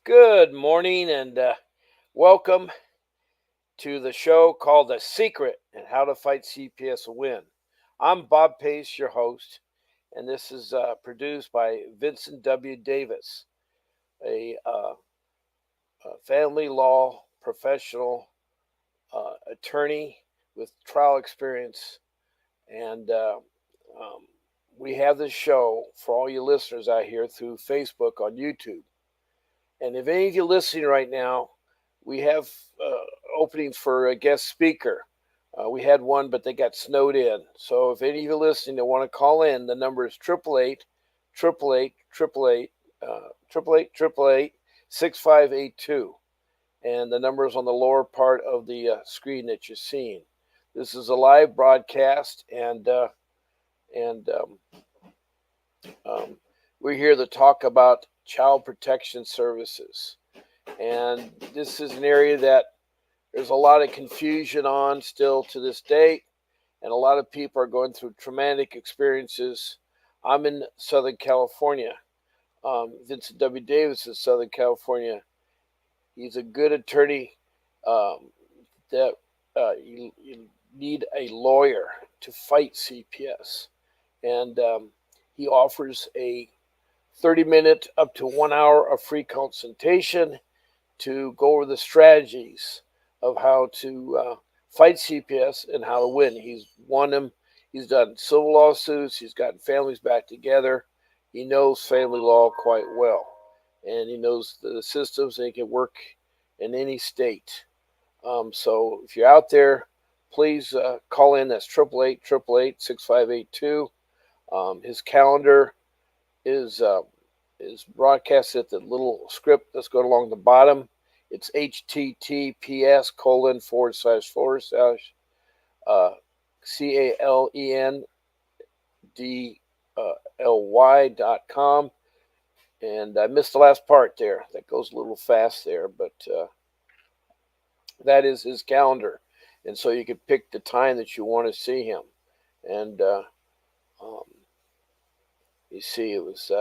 Good morning and welcome to the show called The Secret and How to Fight CPS Win. I'm Bob Pace, your host, and this is produced by Vincent W. Davis, a family law professional attorney with trial experience. And um, we have this show for all you listeners out here through Facebook on YouTube. And if any of you listening right now, we have openings for a guest speaker. We had one, but they got snowed in. So if any of you listening that want to call in, the number is 888-888-888-6582. And the number is on the lower part of the screen that you're seeing. This is a live broadcast, and um, we're here to talk about child protection services. And this is an area that there's a lot of confusion on still to this day, and a lot of people are going through traumatic experiences. I'm in Southern California. Vincent W. Davis is Southern California. He's a good attorney that you need a lawyer to fight CPS. And he offers a 30-minute up to 1 hour of free consultation to go over the strategies of how to fight CPS and how to win. He's won them. He's done civil lawsuits. He's gotten families back together. He knows family law quite well, and he knows the systems, and he can work in any state. So if you're out there, please call in. That's 888-888-6582. His calendar is broadcast at the little script that's going along the bottom. It's https://calendly.com. And I missed the last part there. That goes a little fast there, but that is his calendar. And so you can pick the time that you want to see him. And you see, it was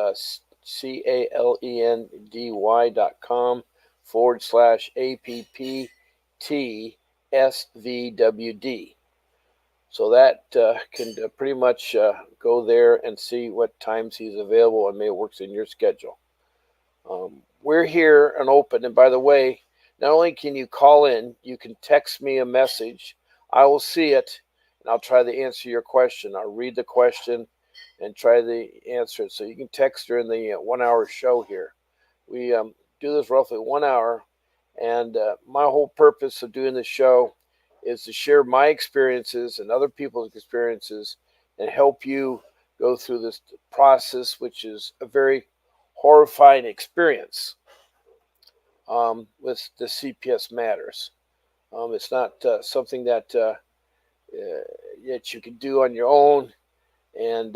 calendly.com/APPTSVWD. So that can pretty much go there and see what times he's available and maybe it works in your schedule. We're here and open. And by the way, not only can you call in, you can text me a message. I will see it and I'll try to answer your question. I'll read the question and try to answer it. So you can text during the 1 hour show here. We do this roughly 1 hour, and my whole purpose of doing this show is to share my experiences and other people's experiences and help you go through this process, which is a very horrifying experience with the CPS matters. It's not something that you can do on your own, and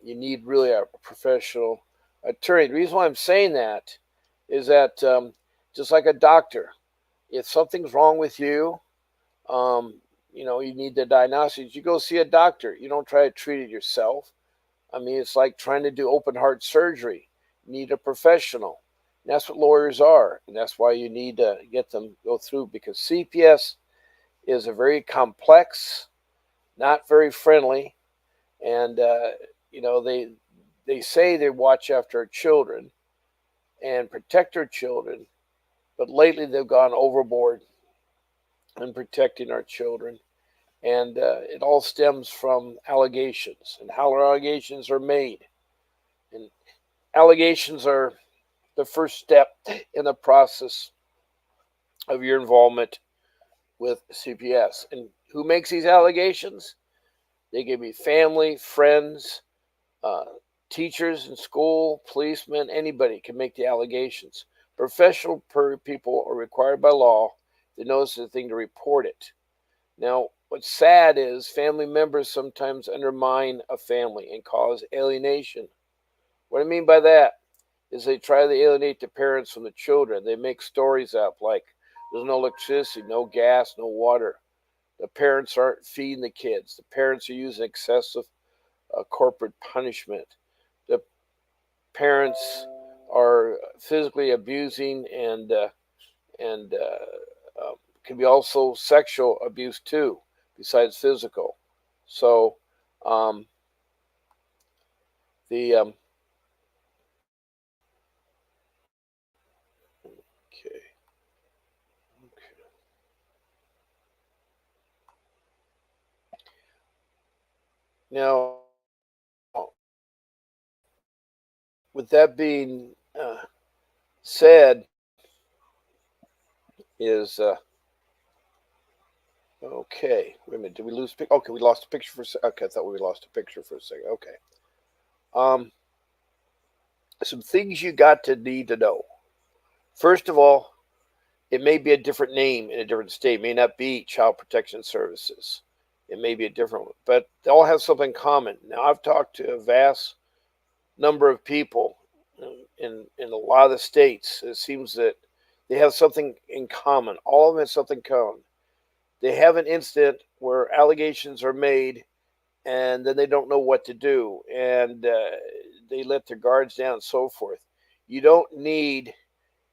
you need really a professional attorney. The reason why I'm saying that is that just like a doctor, if something's wrong with you, you need the diagnosis, you go see a doctor. You don't try to treat it yourself. I mean, it's like trying to do open heart surgery. You need a professional. And that's what lawyers are. And that's why you need to get them go through, because CPS is a very complex, not very friendly, and they say they watch after our children and protect our children, but lately they've gone overboard in protecting our children, and it all stems from allegations and how allegations are made. And allegations are the first step in the process of your involvement with CPS. And who makes these allegations? They can be family, friends, teachers in school, policemen, anybody can make the allegations. Professional people are required by law to notice the thing to report it. Now, what's sad is family members sometimes undermine a family and cause alienation. What I mean by that is they try to alienate the parents from the children. They make stories up like there's no electricity, no gas, no water. The parents aren't feeding the kids. The parents are using excessive corporate punishment. The parents are physically abusing and can be also sexual abuse too, besides physical. So um, the okay, okay. Now, with that being said, is okay. Wait a minute. Did we lose? Okay, we lost a picture for a second. Okay, I thought we lost a picture for a second. Okay. Um, some things you got to need to know. First of all, it may be a different name in a different state. It may not be Child Protection Services. It may be a different one, but they all have something in common. Now, I've talked to a vast number of people in a lot of the states. It seems that they have something in common. All of them have something in common. They have an incident where allegations are made, and then they don't know what to do, and they let their guards down and so forth. You don't need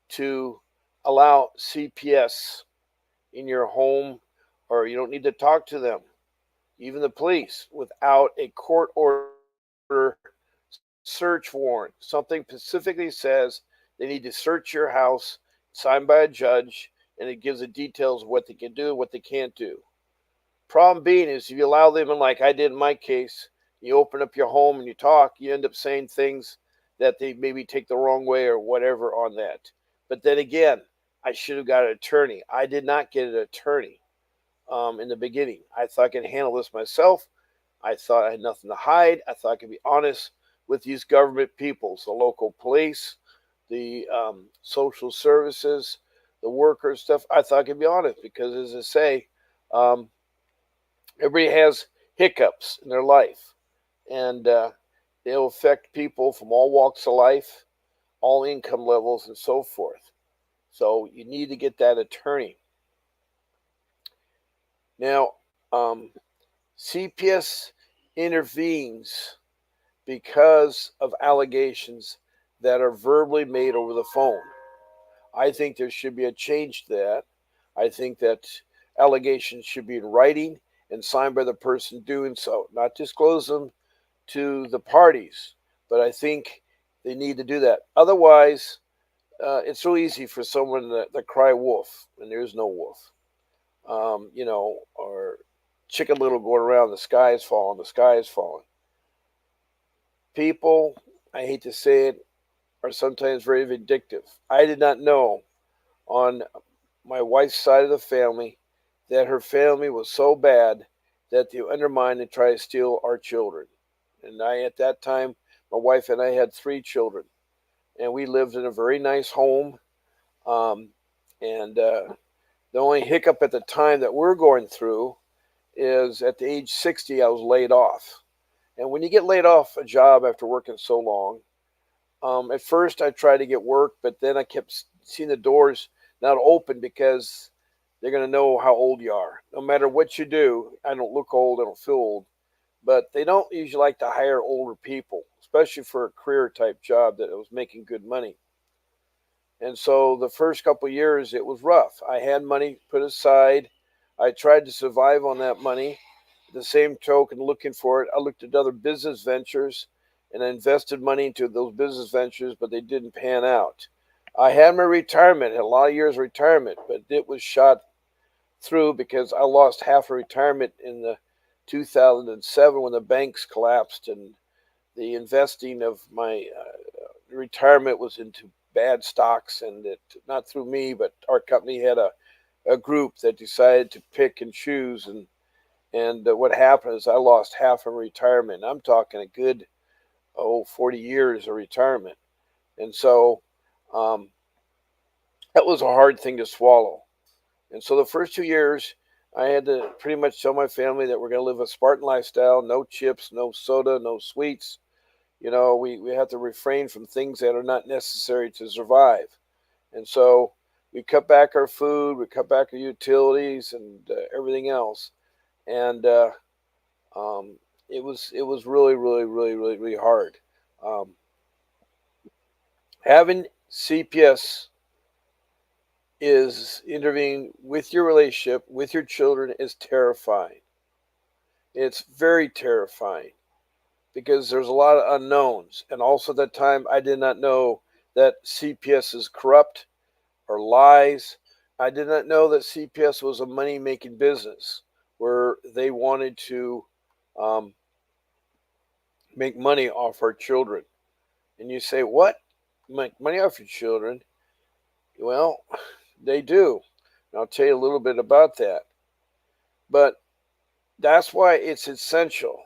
to allow CPS in your home, or you don't need to talk to them, even the police, without a court order search warrant. Something specifically says they need to search your house, signed by a judge, and it gives the details of what they can do and what they can't do. Problem being is if you allow them in, like I did in my case, you open up your home and you talk, you end up saying things that they maybe take the wrong way or whatever on that. But then again, I should have got an attorney. I did not get an attorney in the beginning. I thought I could handle this myself. I thought I had nothing to hide. I thought I could be honest with these government peoples, the local police, the social services, the workers stuff. I thought I could be honest because, as I say, um, everybody has hiccups in their life, and they'll affect people from all walks of life, all income levels, and so forth. So you need to get that attorney. Now, CPS intervenes because of allegations that are verbally made over the phone. I think there should be a change to that. I think that allegations should be in writing and signed by the person doing so, not disclose them to the parties. But I think they need to do that. Otherwise, it's so easy for someone to cry wolf, and there's no wolf. Or chicken little going around, the sky is falling, the sky is falling. People, I hate to say it, are sometimes very vindictive. I did not know on my wife's side of the family that her family was so bad that they undermined and try to steal our children. And at that time, my wife and I had 3 children, and we lived in a very nice home. Um, and the only hiccup at the time that we're going through is at the age 60, I was laid off. And when you get laid off a job after working so long, at first I tried to get work, but then I kept seeing the doors not open because they're going to know how old you are. No matter what you do, I don't look old, I don't feel old, but they don't usually like to hire older people, especially for a career type job that was making good money. And so the first couple of years, it was rough. I had money put aside. I tried to survive on that money. The same token, looking for it, I looked at other business ventures and I invested money into those business ventures, but they didn't pan out. I had my retirement, had a lot of years of retirement, but it was shot through because I lost half of retirement in the 2007 when the banks collapsed and the investing of my retirement was into bad stocks, and it not through me, but our company had a group that decided to pick and choose, and what happened is I lost half of retirement. I'm talking a good 40 years of retirement, and so um, that was a hard thing to swallow. And so the first 2 years, I had to pretty much tell my family that we're going to live a Spartan lifestyle, no chips, no soda, no sweets. We have to refrain from things that are not necessary to survive. And so we cut back our food, we cut back our utilities, and everything else. And um, it was really, really, really, really, really hard. Um, Having CPS is intervening with your relationship with your children is terrifying. It's very terrifying because there's a lot of unknowns. And also at that time, I did not know that CPS is corrupt or lies. I did not know that CPS was a money making business where they wanted to um, make money off our children. And you say, what? Make money off your children? Well, they do. And I'll tell you a little bit about that. But that's why it's essential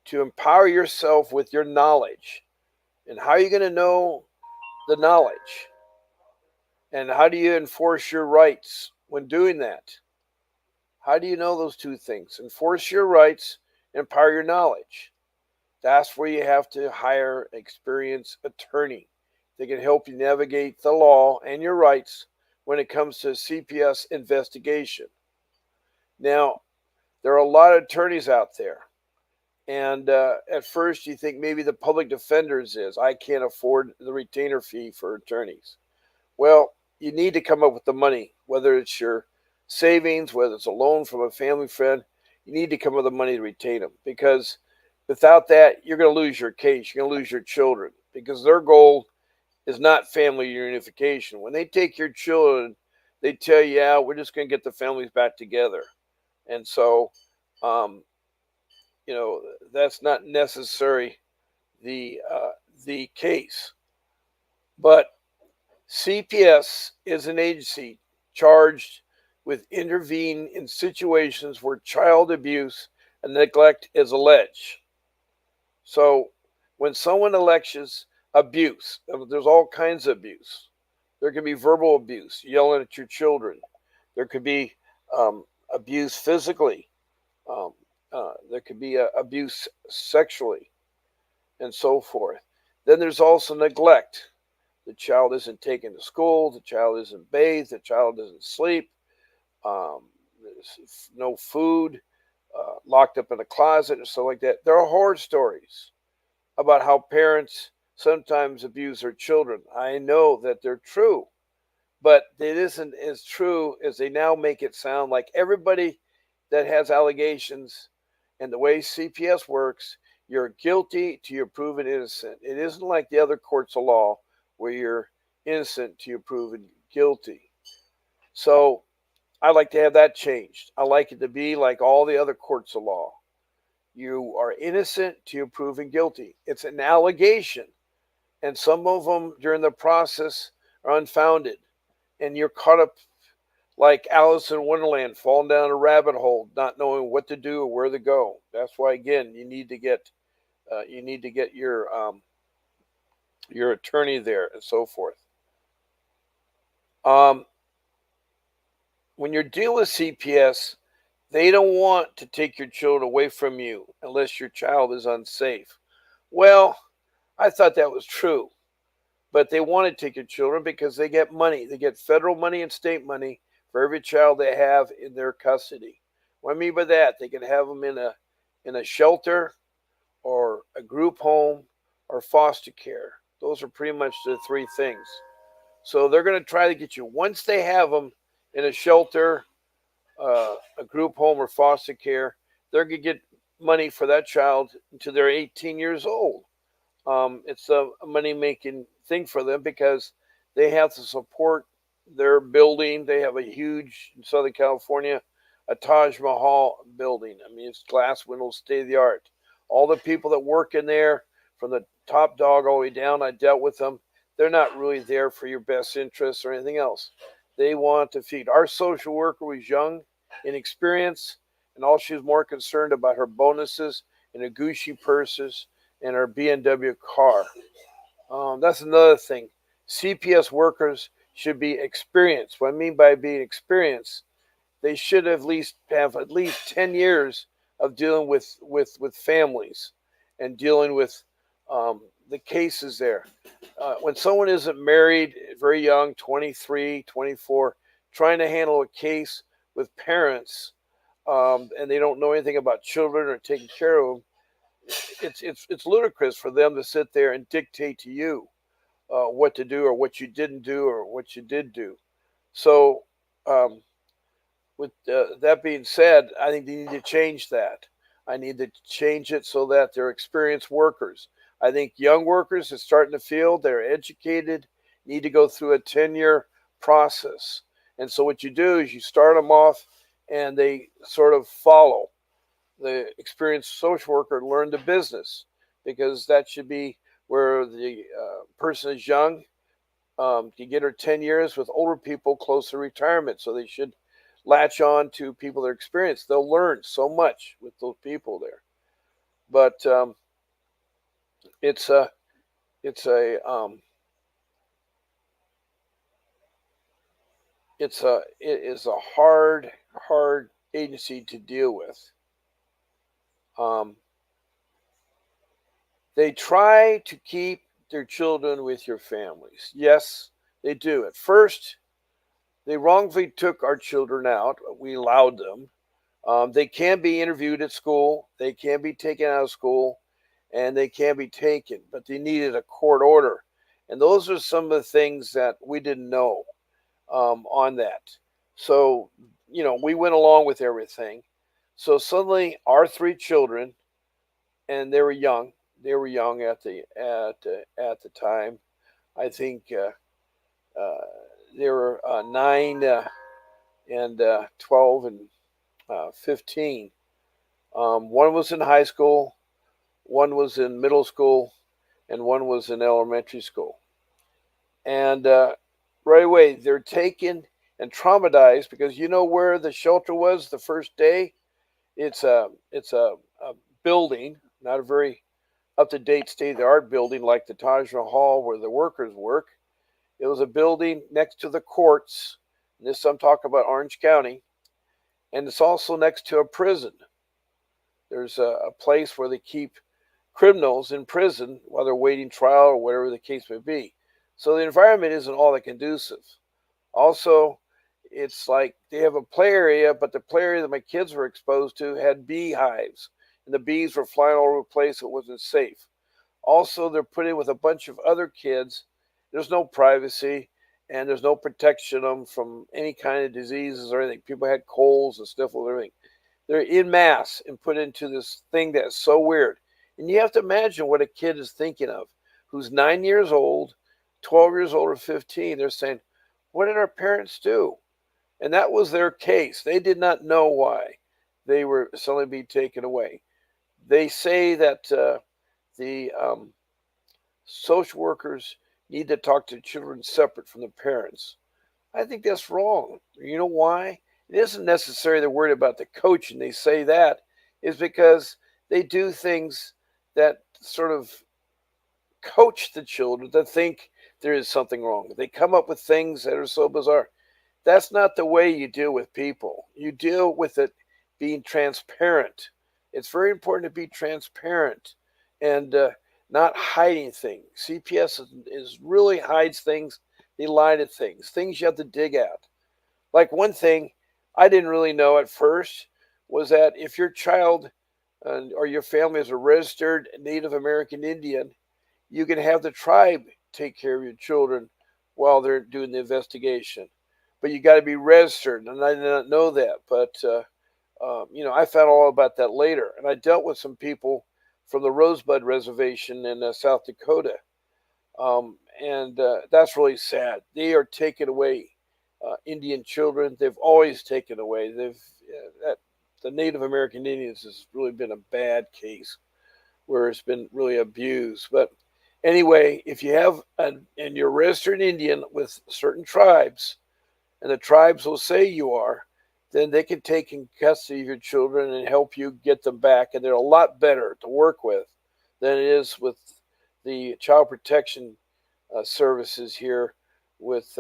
to empower yourself with your knowledge. And how are you going to know the knowledge? And how do you enforce your rights when doing that? How do you know those two things? Enforce your rights, empower your knowledge. That's where you have to hire an experienced attorney that can help you navigate the law and your rights when it comes to CPS investigation. Now, there are a lot of attorneys out there. And at first, you think maybe the public defenders is. I can't afford the retainer fee for attorneys. Well, you need to come up with the money, whether it's your savings, whether it's a loan from a family friend. You need to come up with the money to retain them because without that, you're going to lose your case. You're going to lose your children because their goal is not family reunification. When they take your children, they tell you, yeah, we're just going to get the families back together. And so, um, that's not necessarily the case. But CPS is an agency charged with intervening in situations where child abuse and neglect is alleged. So when someone alleges abuse, there's all kinds of abuse. There can be verbal abuse, yelling at your children. There could be abuse physically. Um, there could be abuse sexually, and so forth. Then there's also neglect. The child isn't taken to school. The child isn't bathed. The child doesn't sleep. There's no food. Locked up in a closet and stuff like that. There are horror stories about how parents sometimes abuse their children. I know that they're true, but it isn't as true as they now make it sound. Like everybody that has allegations and the way CPS works, you're guilty till you're proven innocent. It isn't like the other courts of law where you're innocent till you're proven guilty. So I like to have that changed. I like it to be like all the other courts of law. You are innocent till you're proven guilty. It's an allegation, and some of them during the process are unfounded, and you're caught up like Alice in Wonderland, falling down a rabbit hole, not knowing what to do or where to go. That's why, again, you need to get your attorney there and so forth. Um, when you're dealing with CPS, they don't want to take your children away from you unless your child is unsafe. Well, I thought that was true, but they want to take your children because they get money. They get federal money and state money for every child they have in their custody. What I mean by that, they can have them in a shelter or a group home or foster care. Those are pretty much the three things. So they're going to try to get you once they have them in a shelter, a group home, or foster care. They're going to get money for that child until they're 18 years old. It's a money making thing for them because they have to support their building. They have a huge in Southern California, a Taj Mahal building. I mean, it's glass windows, state of the art. All the people that work in there, from the top dog all the way down, I dealt with them. They're not really there for your best interests or anything else. They want to feed. Our social worker was young, inexperienced, and all she was more concerned about her bonuses and her Gucci purses and her BMW car. That's another thing. CPS workers should be experienced. What I mean by being experienced, they should have at least 10 years of dealing with families and dealing with the cases there. When someone isn't married, very young, 23, 24, trying to handle a case with parents and they don't know anything about children or taking care of them, it's ludicrous for them to sit there and dictate to you. what to do or what you didn't do or what you did do. So, um, with that being said, I think they need to change that. I need to change it so that they're experienced workers. I think young workers that start in the field, they're educated, need to go through a 10-year process. And so what you do is you start them off and they sort of follow the experienced social worker to learn the business, because that should be where the person is young, you get her 10 years with older people close to retirement. So they should latch on to people that are experienced. They'll learn so much with those people there. But it's a, it's a, it is a hard agency to deal with. Um, they try to keep their children with your families. Yes, they do. At first, they wrongfully took our children out. We allowed them. They can be interviewed at school. They can be taken out of school, and they can be taken, but they needed a court order. And those are some of the things that we didn't know on that. So, we went along with everything. So suddenly, our three children, and they were young. They were young at the time. I think they were 9 and 12 and 15. One was in high school, one was in middle school, and one was in elementary school. And right away, they're taken and traumatized, because you know where the shelter was the first day? It's a building, not a very up to date state of the art building like the Taj Mahal where the workers work. It was a building next to the courts. And this I'm talking about Orange County, and it's also next to a prison. There's a place where they keep criminals in prison while they're waiting trial or whatever the case may be. So the environment isn't all that conducive. Also, it's like they have a play area, but the play area that my kids were exposed to had beehives, and the bees were flying all over the place. So it wasn't safe. Also, they're put in with a bunch of other kids. There's no privacy, and there's no protection of them from any kind of diseases or anything. People had colds and sniffles and everything. They're in mass and put into this thing that's so weird. And you have to imagine what a kid is thinking of who's 9 years old, 12 years old, or 15. They're saying, what did our parents do? And that was their case. They did not know why they were suddenly being taken away. They say that the social workers need to talk to children separate from the parents. I think that's wrong. You know why? It isn't necessarily they're worried about the coach and they say that, is because they do things that sort of coach the children to think there is something wrong. They come up with things that are so bizarre. That's not the way you deal with people. You deal with it being transparent. It's very important to be transparent and not hiding things. CPS is really hides things. They lie to things you have to dig at. Like one thing I didn't really know at first was that if your child or your family is a registered Native American Indian, you can have the tribe take care of your children while they're doing the investigation. But you got to be registered, and I did not know that. But I found all about that later, and I dealt with some people from the Rosebud Reservation in South Dakota, and that's really sad. They are taking away Indian children. They've always taken away. The Native American Indians has really been a bad case where it's been really abused. But anyway, if you have and you're registered Indian with certain tribes, and the tribes will say you are, then they can take in custody of your children and help you get them back. And they're a lot better to work with than it is with the child protection services here with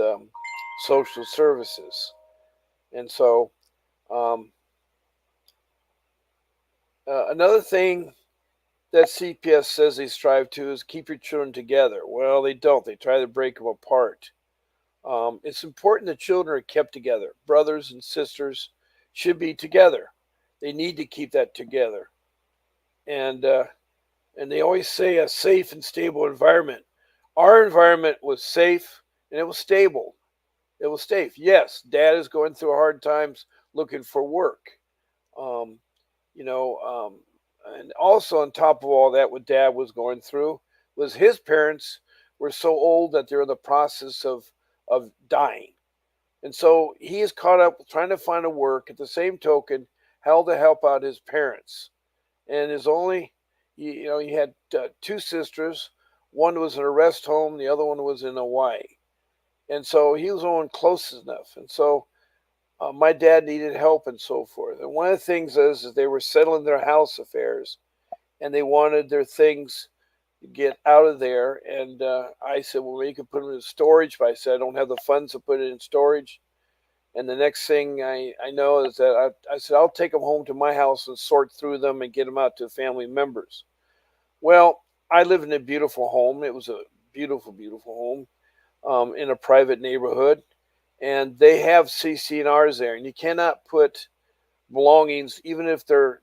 social services. And so, um, another thing that CPS says they strive to is keep your children together. Well, they don't. They try to break them apart. It's important that children are kept together. Brothers and sisters should be together. They need to keep that together. And and they always say a safe and stable environment. Our environment was safe and it was stable. It was safe. Yes, Dad is going through hard times looking for work. Um, you know, and also on top of all that, what Dad was going through was his parents were so old that they're in the process of dying, and so he is caught up trying to find a work. At the same token, how to help out his parents, and his only, he had two sisters. One was in a rest home, the other one was in Hawaii, and so he was only close enough, and so my dad needed help and so forth. And one of the things is they were settling their house affairs and they wanted their things to get out of there. And I said, well, you can put them in storage. But I said, I don't have the funds to put it in storage. And the next thing I know is that I said, I'll take them home to my house and sort through them and get them out to family members. Well, I live in a beautiful home. It was a beautiful, beautiful home in a private neighborhood. And they have CC&Rs there. And you cannot put belongings, even if they're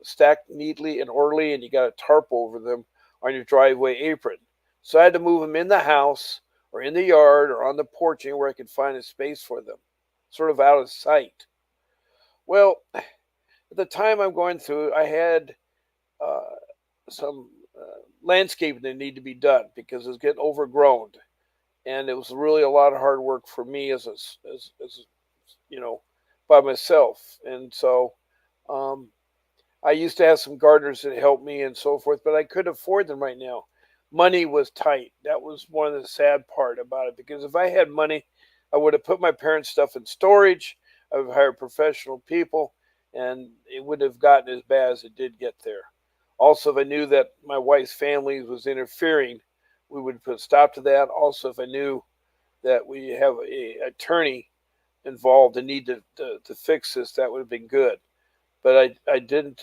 stacked neatly and orderly and you got a tarp over them, on your driveway apron. So I had to move them in the house or in the yard or on the porch, anywhere I could find a space for them, sort of out of sight. Well, at the time I'm going through, I had uh, some landscaping that needed to be done because it was getting overgrown. And it was really a lot of hard work for me as you know, by myself. And so um, I used to have some gardeners that helped me and so forth, but I couldn't afford them right now. Money was tight. That was one of the sad part about it because if I had money, I would have put my parents' stuff in storage. I would have hired professional people, and it would have gotten as bad as it did get there. Also, if I knew that my wife's family was interfering, we would put a stop to that. Also, if I knew that we have a attorney involved and need to fix this, that would have been good. But I didn't.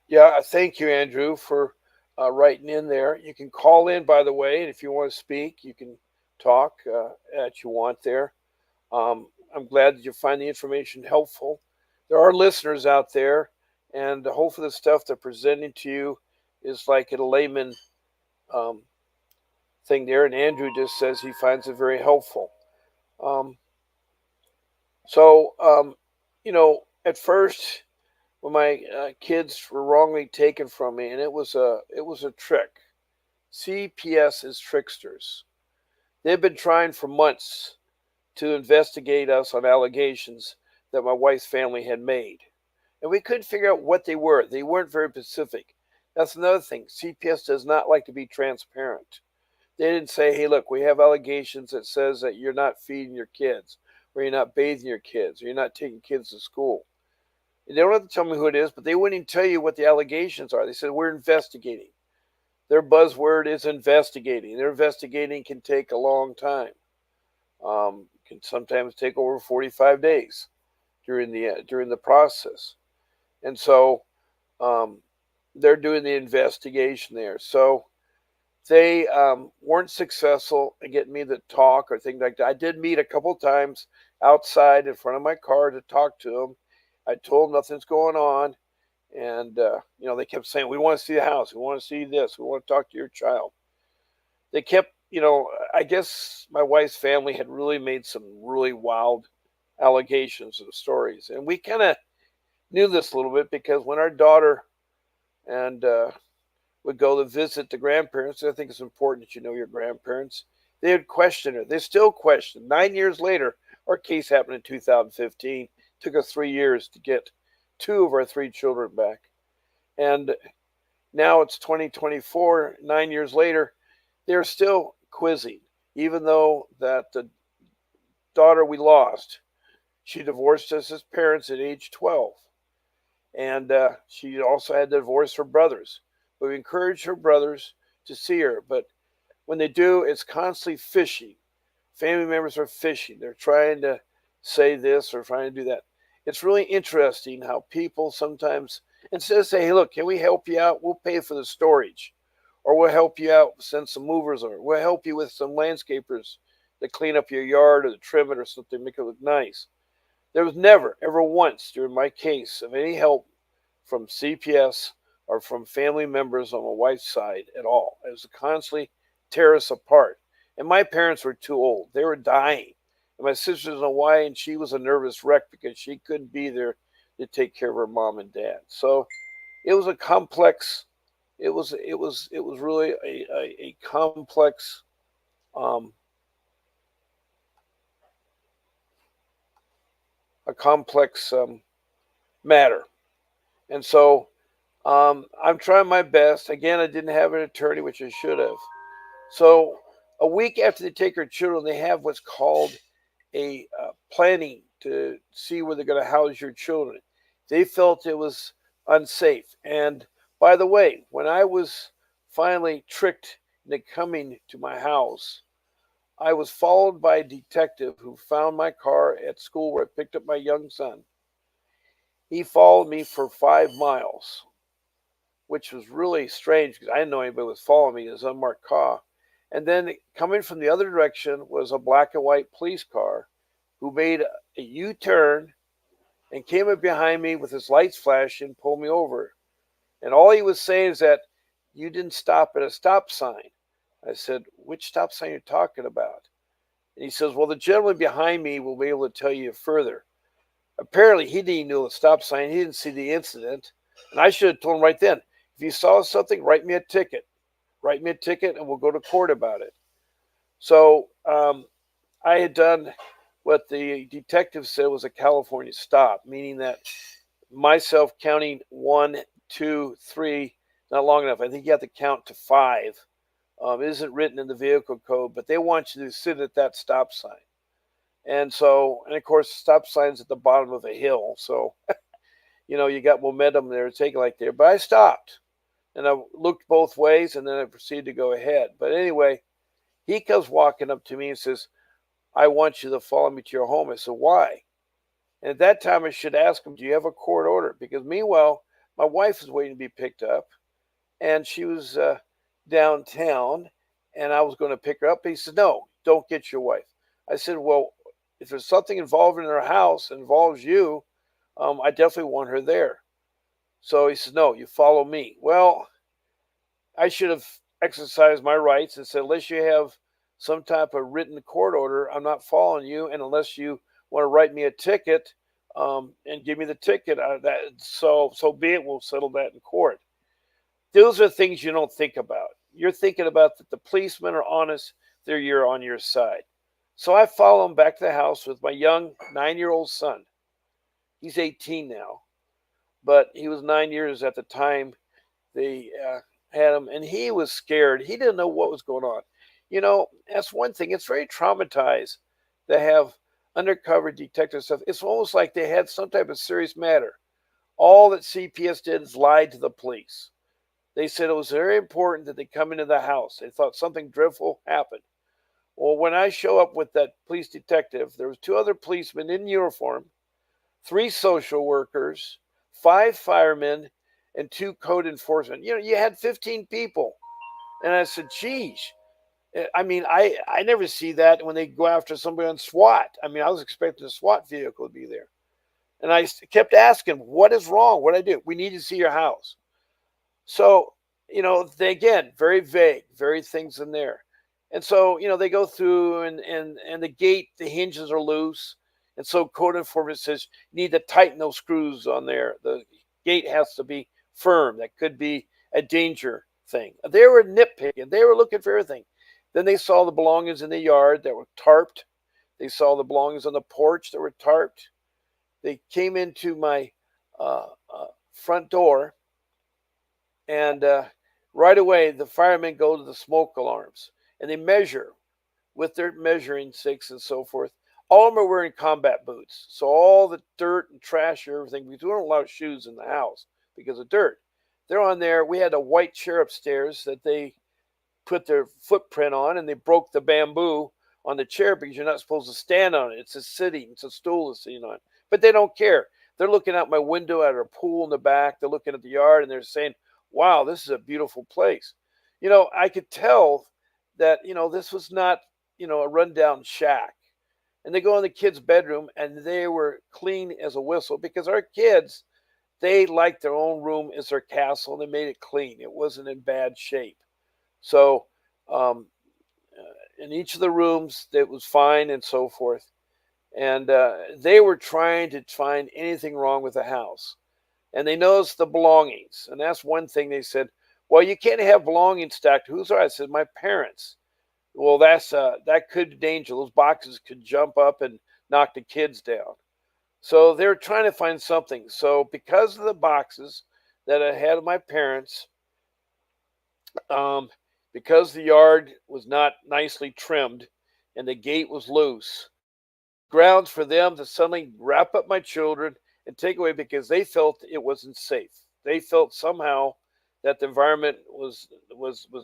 Yeah, thank you, Andrew, for writing in there. You can call in, by the way, and if you want to speak, you can talk that you want there. I'm glad that you find the information helpful. There are listeners out there, and hopefully the stuff they're presenting to you is like a layman um, thing there. And Andrew just says he finds it very helpful. Um, so, at first, when my kids were wrongly taken from me, and it was a trick. CPS is tricksters. They've been trying for months to investigate us on allegations that my wife's family had made, and we couldn't figure out what they were. They weren't very specific. That's another thing. CPS does not like to be transparent. They didn't say, "Hey, look, we have allegations that says that you're not feeding your kids, or you're not bathing your kids, or you're not taking kids to school." They don't have to tell me who it is, but they wouldn't even tell you what the allegations are. They said, we're investigating. Their buzzword is investigating. Their investigating can take a long time. Can sometimes take over 45 days during the process. And so um, they're doing the investigation there. So they weren't successful in getting me to talk or things like that. I did meet a couple of times outside in front of my car to talk to them. I told them nothing's going on, and they kept saying, "We want to see the house. We want to see this. We want to talk to your child." They kept, I guess my wife's family had really made some really wild allegations and stories, and we kind of knew this a little bit because when our daughter and would go to visit the grandparents. I think it's important that you know your grandparents. They would question her. They still question. 9 years later, our case happened in 2015. It took us 3 years to get two of our three children back. And now it's 2024. 9 years later, they're still quizzing, even though that the daughter we lost, she divorced us as parents at age 12. And she also had to divorce her brothers. But we encourage her brothers to see her. But when they do, it's constantly fishing. Family members are fishing. They're trying to say this or trying to do that. It's really interesting how people sometimes, instead of saying, hey, look, can we help you out? We'll pay for the storage. Or we'll help you out, send some movers over. We'll help you with some landscapers to clean up your yard or to trim it or something, make it look nice. There was never, ever once during my case of any help from CPS or from family members on my wife's side at all. It was constantly tear us apart. And my parents were too old. They were dying. And my sister's in Hawaii, and she was a nervous wreck because she couldn't be there to take care of her mom and dad. So it was a complex. It was really a complex um, matter. And so I'm trying my best. Again, I didn't have an attorney, which I should have. So a week after they take her children, they have what's called a planning to see where they're going to house your children. They felt it was unsafe. And by the way, when I was finally tricked into coming to my house, I was followed by a detective who found my car at school where I picked up my young son. He followed me for 5 miles, which was really strange because I didn't know anybody was following me. It was an unmarked car. And then coming from the other direction was a black and white police car who made a U-turn and came up behind me with his lights flashing and pulled me over. And all he was saying is that you didn't stop at a stop sign. I said, which stop sign are you talking about? And he says, well, the gentleman behind me will be able to tell you further. Apparently, he didn't know the stop sign. He didn't see the incident. And I should have told him right then, if you saw something, write me a ticket. Write me a ticket and we'll go to court about it. So I had done what the detective said was a California stop, meaning that myself counting 1, 2, 3, not long enough. I think you have to count to 5. It isn't written in the vehicle code, but they want you to sit at that stop sign. And so, and of course, stop sign's at the bottom of a hill. So, you got momentum there to take it like there. But I stopped and I looked both ways and then I proceeded to go ahead. But anyway, he comes walking up to me and says, I want you to follow me to your home. I said, why? And at that time, I should ask him, do you have a court order? Because meanwhile, my wife is waiting to be picked up and she was downtown and I was going to pick her up. He said, no, don't get your wife. I said, well, if there's something involved in her house that involves you, I definitely want her there. So he said, no, you follow me. Well, I should have exercised my rights and said, unless you have some type of written court order, I'm not following you. And unless you want to write me a ticket and give me the ticket, so be it. We'll settle that in court. Those are things you don't think about. You're thinking about that the policemen are honest, you're on your side. So I follow him back to the house with my young 9-year-old son. He's 18 now, but he was 9 years at the time they had him, and he was scared. He didn't know what was going on. That's one thing. It's very traumatized to have undercover detective stuff. It's almost like they had some type of serious matter. All that CPS did is lied to the police. They said it was very important that they come into the house. They thought something dreadful happened. Well, when I show up with that police detective, there was 2 other policemen in uniform, 3 social workers, 5 firemen, and 2 code enforcement. You had 15 people. And I said, geez. I mean, I never see that when they go after somebody on SWAT. I mean, I was expecting a SWAT vehicle to be there. And I kept asking, what is wrong? What did I do? We need to see your house. So, they, again, very vague, very things in there. And so, they go through and the gate, the hinges are loose. And so code enforcement says you need to tighten those screws on there. The gate has to be firm. That could be a danger thing. They were nitpicking. They were looking for everything. Then they saw the belongings in the yard that were tarped. They saw the belongings on the porch that were tarped. They came into my front door, and right away the firemen go to the smoke alarms and they measure with their measuring sticks and so forth. All of them are wearing combat boots, so all the dirt and trash and everything. We don't allow shoes in the house because of dirt. They're on there. We had a white chair upstairs that they put their footprint on, and they broke the bamboo on the chair because you're not supposed to stand on it. It's a sitting, it's a stool to sit on. But they don't care. They're looking out my window at our pool in the back. They're looking at the yard, and they're saying, wow, this is a beautiful place. I could tell that, this was not, a rundown shack. And they go in the kids' bedroom, and they were clean as a whistle because our kids, They liked their own room as their castle, and they made it clean. It wasn't in bad shape. So, um, in each of the rooms, it was fine and so forth. And they were trying to find anything wrong with the house. And they noticed the belongings. And that's one thing they said, well, you can't have belongings stacked. Whose are? I said, my parents. Well, that could be dangerous. Those boxes could jump up and knock the kids down. So they're trying to find something. So because of the boxes that I had of my parents, um, because the yard was not nicely trimmed and the gate was loose, grounds for them to suddenly wrap up my children and take away because they felt it wasn't safe. They felt somehow that the environment was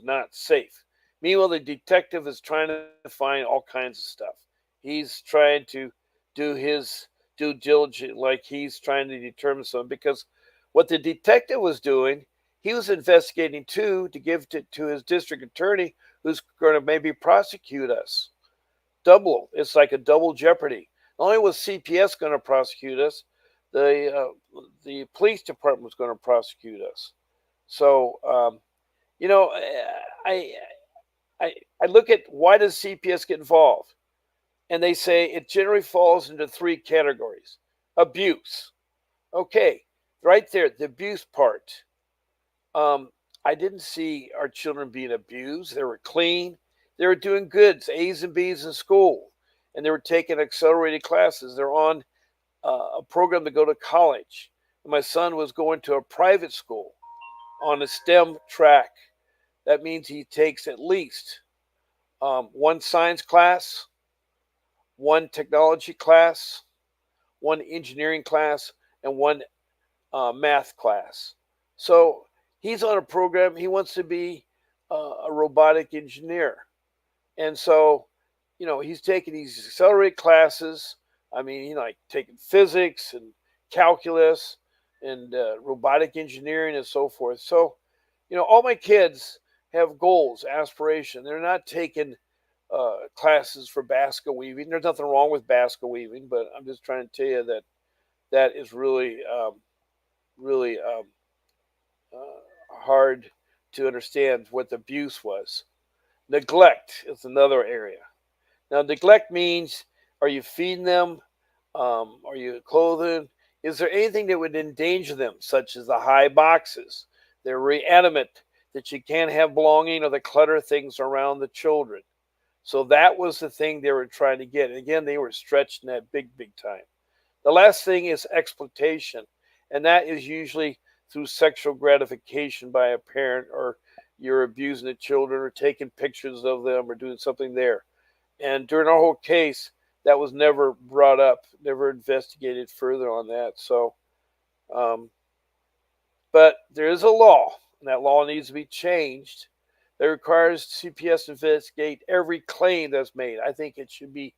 not safe. Meanwhile, the detective is trying to find all kinds of stuff. He's trying to do his due diligence, like he's trying to determine something. Because what the detective was doing, he was investigating too to give to his district attorney, who's going to maybe prosecute us double. It's like a double jeopardy. Not only was CPS going to prosecute us, the police department was going to prosecute us. So you know, I, I look at why does CPS get involved, and they say it generally falls into three categories: abuse. Okay, right there, the abuse part. Um, I didn't see our children being abused. They were clean. They were doing good, A's and B's in school, and they were taking accelerated classes. They're on a program to go to college. And my son was going to a private school on a STEM track. That means he takes at least one science class, one technology class, one engineering class, and one math class. So he's on a program. He wants to be a robotic engineer, and so he's taking these accelerated classes. I mean, like taking physics and calculus and robotic engineering and so forth. So, all my kids have goals, aspiration. They're not taking classes for basket weaving. There's nothing wrong with basket weaving, but I'm just trying to tell you that that is really hard to understand what the abuse was. Neglect is another area. Now, neglect means, are you feeding them? Are you clothing? Is there anything that would endanger them, such as the high boxes? They're reanimate, that you can't have belonging or the clutter things around the children. So that was the thing they were trying to get. And again, they were stretching that big time. The last thing is exploitation, and that is usually through sexual gratification by a parent, or you're abusing the children or taking pictures of them or doing something there. And during our whole case, that was never brought up, never investigated further on that. So, um, but there is a law, and that law needs to be changed, that requires CPS to investigate every claim that's made. I think it should be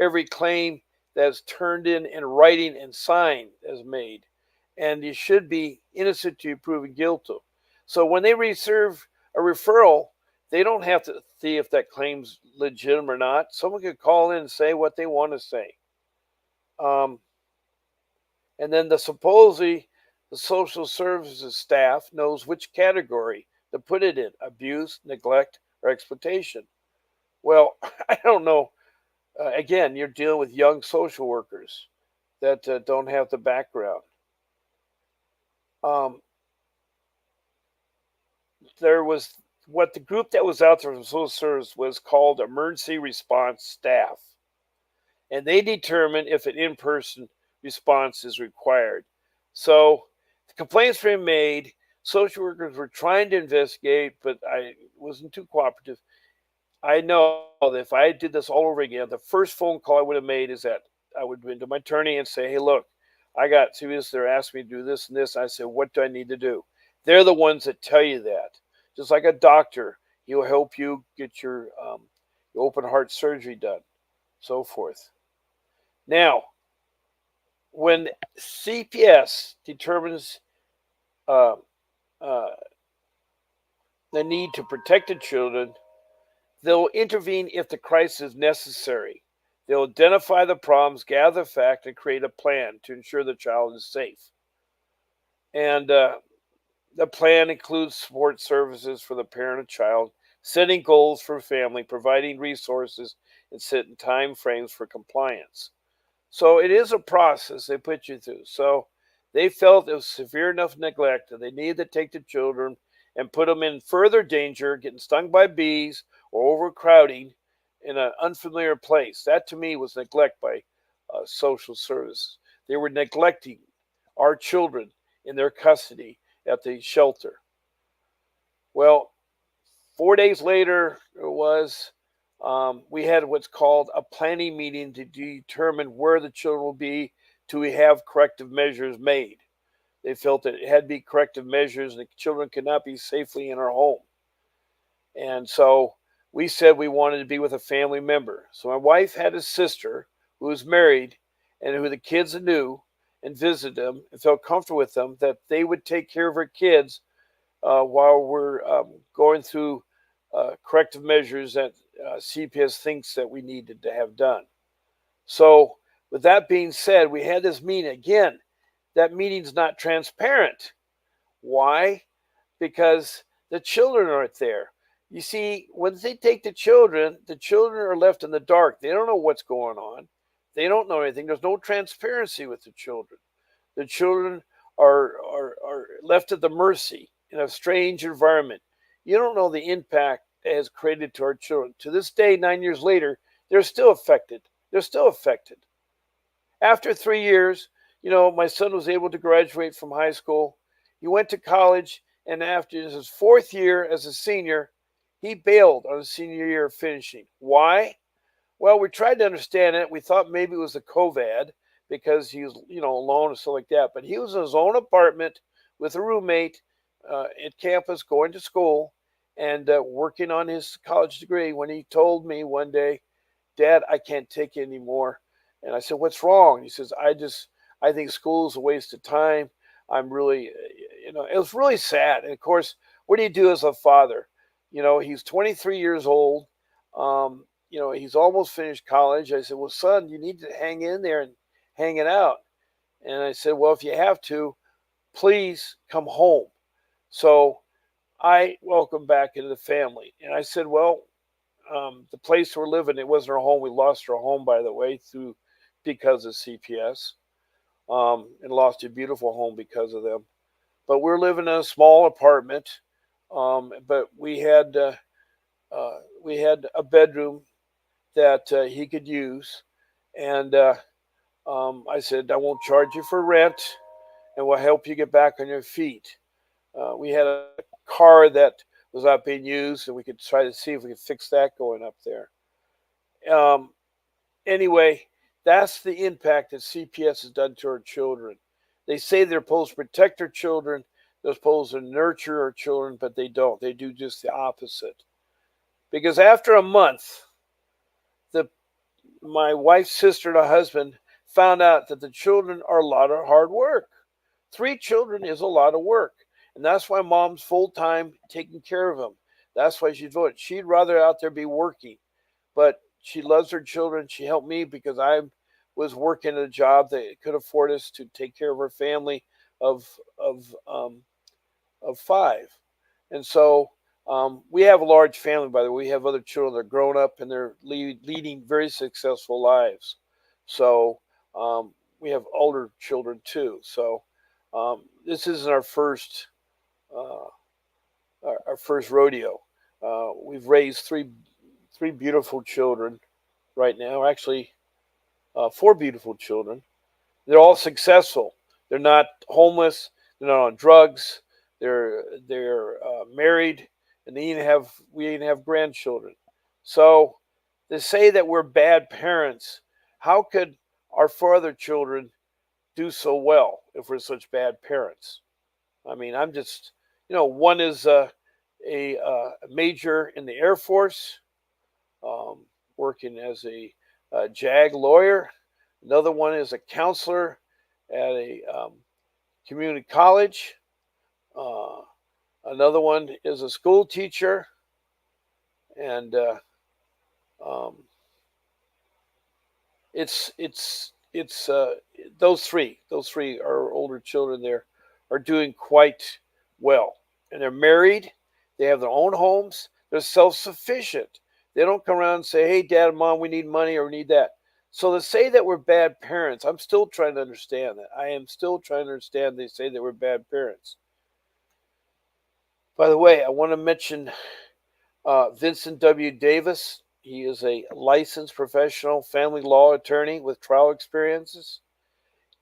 every claim that's turned in writing and signed as made. And you should be innocent to proven guilty. So when they receive a referral, they don't have to see if that claim's legitimate or not. Someone could call in and say what they want to say. Um, and then the social services staff knows which category to put it in: abuse, neglect, or exploitation. Well, I don't know. Again, you're dealing with young social workers that don't have the background. Um, there was what the group that was out there from social service was called emergency response staff, and they determine if an in-person response is required. So the complaints were made. Social workers were trying to investigate, but I wasn't too cooperative. I know that if I did this all over again, the first phone call I would have made is that I would have been to my attorney and say, "Hey, look, I got serious. They're asking me to do this and this." I said, "What do I need to do?" They're the ones that tell you that. Just like a doctor, he'll help you get your open heart surgery done, so forth. Now, when CPS determines uh, uh, the need to protect the children, they'll intervene if the crisis is necessary. They'll identify the problems, gather facts, and create a plan to ensure the child is safe. And the plan includes support services for the parent and child, setting goals for family, providing resources, and setting time frames for compliance. So it is a process they put you through. So they felt it was severe enough neglect that they needed to take the children and put them in further danger, getting stung by bees or overcrowding in an unfamiliar place. That to me was neglect by social services. They were neglecting our children in their custody at the shelter. Well, 4 days later, it was we had what's called a planning meeting to determine where the children will be to have corrective measures made. They felt that it had to be corrective measures and the children could not be safely in our home. And so we said we wanted to be with a family member. So my wife had a sister who was married and who the kids knew and visited them and felt comfortable with them that they would take care of her kids while we're going through corrective measures that CPS thinks that we needed to have done. So, with that being said, we had this meeting again. That meeting's not transparent. Why? Because the children aren't there. You see, when they take the children are left in the dark. They don't know what's going on. They don't know anything. There's no transparency with the children. The children are left at the mercy in a strange environment. You don't know the impact it has created to our children. To this day, 9 years later, they're still affected. They're still affected. After 3 years, my son was able to graduate from high school. He went to college, and after his fourth year as a senior, he bailed on his senior year of finishing. Why? Well, we tried to understand it. We thought maybe it was the COVID because he was, alone and stuff like that. But he was in his own apartment with a roommate at campus going to school and working on his college degree when he told me one day, Dad, I can't take it anymore. And I said, What's wrong? He says, I think school is a waste of time. I'm really, it was really sad. And of course, what do you do as a father? He's 23 years old. He's almost finished college. I said, Well, son, you need to hang in there and hang it out. And I said, Well, if you have to, please come home. So I welcomed back into the family. And I said, Well, the place we're living, it wasn't our home. We lost our home, by the way, because of CPS, and lost a beautiful home because of them. But we're living in a small apartment, but we had a bedroom that he could use, and I said, I won't charge you for rent, and we'll help you get back on your feet. We had a car that was not being used, and we could try to see if we could fix that going up there. Um, anyway, that's the impact that CPS has done to our children. They say they're supposed to protect our children, they're supposed to nurture our children, but they don't. They do just the opposite. Because after a month, the my wife's sister and her husband found out that the children are a lot of hard work. 3 children is a lot of work. And that's why mom's full time taking care of them. That's why she's voted. She'd rather out there be working, but she loves her children. She helped me because I was working a job that could afford us to take care of her family of of um, of 5. And so we have a large family, by the way. We have other children that are grown up and they're leading very successful lives. So we have older children too. So this isn't uh, our first rodeo. We've raised three beautiful children right now. Actually, 4 beautiful children. They're all successful. They're not homeless. They're not on drugs. They're married, and we even have grandchildren. So to say that we're bad parents, how could our 4 other children do so well if we're such bad parents? I mean, I'm just, one is a major in the Air Force, um, working as a JAG lawyer. Another one is a counselor at a community college. Uh, Another one is a school teacher, and um, it's those three are older children. There are doing quite well. And they're married, they have their own homes, they're self sufficient. They don't come around and say, hey, dad and mom, we need money or we need that. So to say that we're bad parents, I'm still trying to understand that. I am still trying to understand they say that we're bad parents. By the way, I want to mention Vincent W. Davis. He is a licensed professional family law attorney with trial experiences.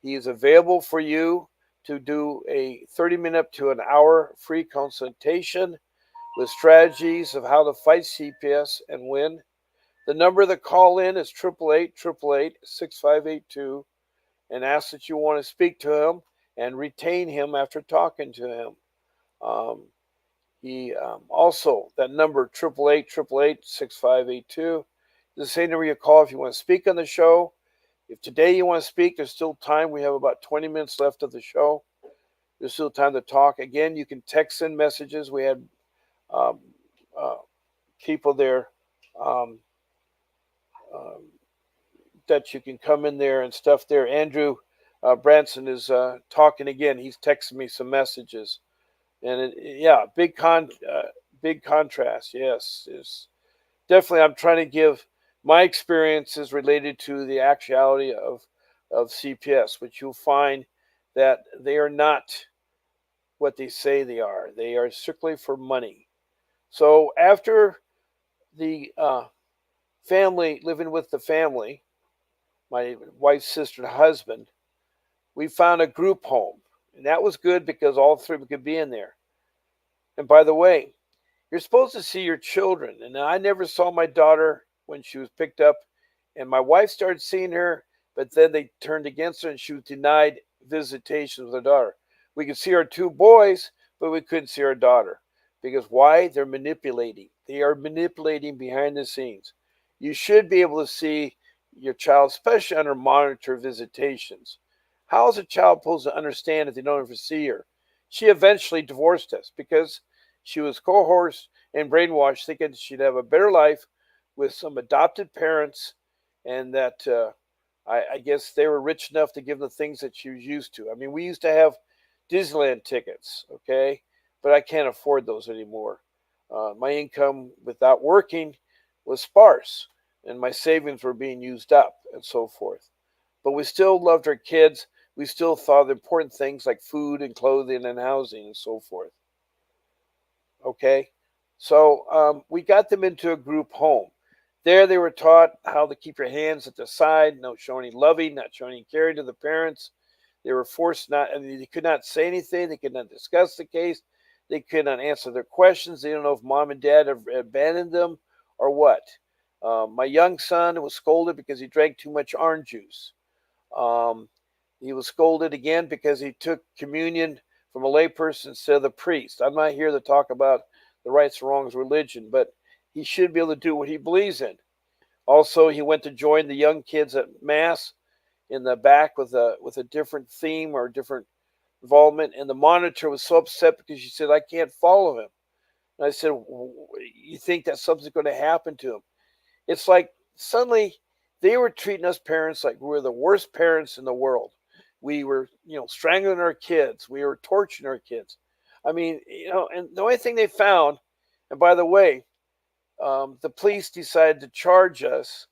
He is available for you to do a 30-minute to an hour free consultation with strategies of how to fight CPS and win. The number to call in is 888-888-6582 and ask that you want to speak to him and retain him after talking to him. Um, he also, that number, 888-888-6582, is the same number you call if you want to speak on the show. If today you want to speak, there's still time. We have about 20 minutes left of the show. There's still time to talk. Again, you can text in messages. We had um, uh, people there um, um, that you can come in there and stuff there. Andrew Branson is talking again. He's texting me some messages. And yeah, big contrast. Yes, is definitely. I'm trying to give my experiences related to the actuality of CPS, which you'll find that they are not what they say they are. They are strictly for money. So after the family living with the family, my wife's sister and husband, we found a group home, and that was good because all three could be in there. And by the way, you're supposed to see your children. And I never saw my daughter when she was picked up. And my wife started seeing her, but then they turned against her and she was denied visitations with her daughter. We could see our two boys, but we couldn't see our daughter. Because why? They're manipulating. They are manipulating behind the scenes. You should be able to see your child, especially under monitor visitations. How is a child supposed to understand if they don't ever see her? She eventually divorced us because she was coerced and brainwashed, thinking she'd have a better life with some adopted parents, and that I guess they were rich enough to give the things that she was used to. I mean, we used to have Disneyland tickets, okay, but I can't afford those anymore. My income without working was sparse, and my savings were being used up, and so forth. But we still loved our kids. We still thought of important things like food and clothing and housing and so forth. Okay, so we got them into a group home. There, they were taught how to keep your hands at the side, not show any loving, not show any caring to the parents. They were forced not, and they could not say anything. They could not discuss the case. They could not answer their questions. They don't know if mom and dad have abandoned them or what. My young son was scolded because he drank too much orange juice. Um, he was scolded again because he took communion from a layperson instead of the priest. I'm not here to talk about the rights and wrongs of religion, but he should be able to do what he believes in. Also, he went to join the young kids at mass in the back with a different theme or different involvement, and the monitor was so upset because she said, I can't follow him. And I said, you think that something's going to happen to him? It's like suddenly they were treating us parents like we were the worst parents in the world. We were, strangling our kids. We were torturing our kids. I mean, and the only thing they found, and by the way, the police decided to charge us